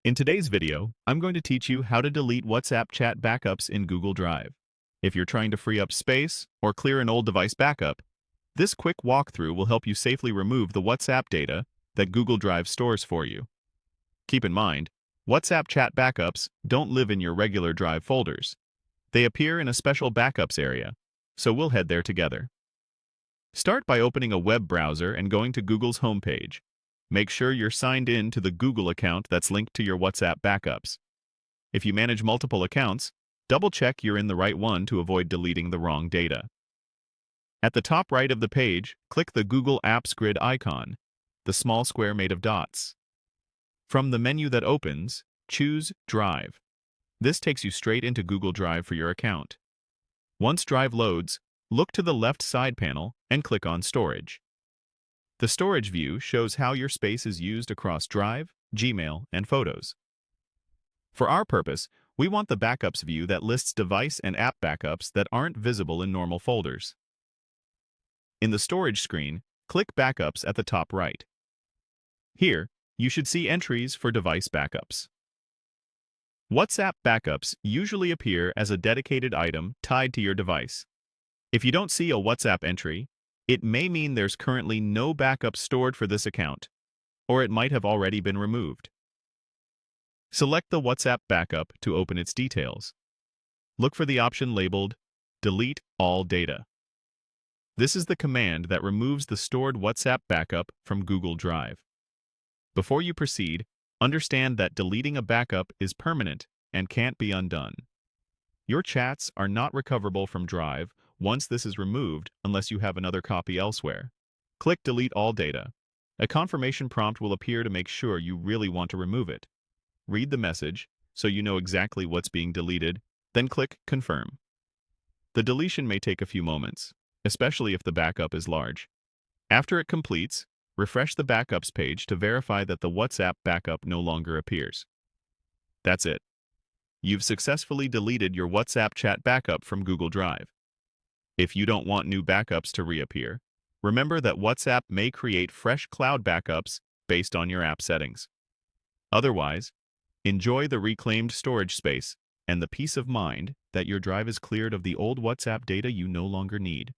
In today's video, I'm going to teach you how to delete WhatsApp chat backups in Google Drive. If you're trying to free up space or clear an old device backup, this quick walkthrough will help you safely remove the WhatsApp data that Google Drive stores for you. Keep in mind, WhatsApp chat backups don't live in your regular Drive folders. They appear in a special backups area, so we'll head there together. Start by opening a web browser and going to Google's homepage. Make sure you're signed in to the Google account that's linked to your WhatsApp backups. If you manage multiple accounts, double-check you're in the right one to avoid deleting the wrong data. At the top right of the page, click the Google Apps grid icon, the small square made of dots. From the menu that opens, choose Drive. This takes you straight into Google Drive for your account. Once Drive loads, look to the left side panel and click on Storage. The storage view shows how your space is used across Drive, Gmail, and Photos. For our purpose, we want the Backups view that lists device and app backups that aren't visible in normal folders. In the storage screen, click Backups at the top right. Here, you should see entries for device backups. WhatsApp backups usually appear as a dedicated item tied to your device. If you don't see a WhatsApp entry, it may mean there's currently no backup stored for this account, or it might have already been removed. Select the WhatsApp backup to open its details. Look for the option labeled Delete All Data. This is the command that removes the stored WhatsApp backup from Google Drive. Before you proceed, understand that deleting a backup is permanent and can't be undone. Your chats are not recoverable from Drive once this is removed unless you have another copy elsewhere. Click Delete All Data. A confirmation prompt will appear to make sure you really want to remove it. Read the message so you know exactly what's being deleted, then click Confirm. The deletion may take a few moments, especially if the backup is large. After it completes, refresh the Backups page to verify that the WhatsApp backup no longer appears. That's it. You've successfully deleted your WhatsApp chat backup from Google Drive. If you don't want new backups to reappear, remember that WhatsApp may create fresh cloud backups based on your app settings. Otherwise, enjoy the reclaimed storage space and the peace of mind that your drive is cleared of the old WhatsApp data you no longer need.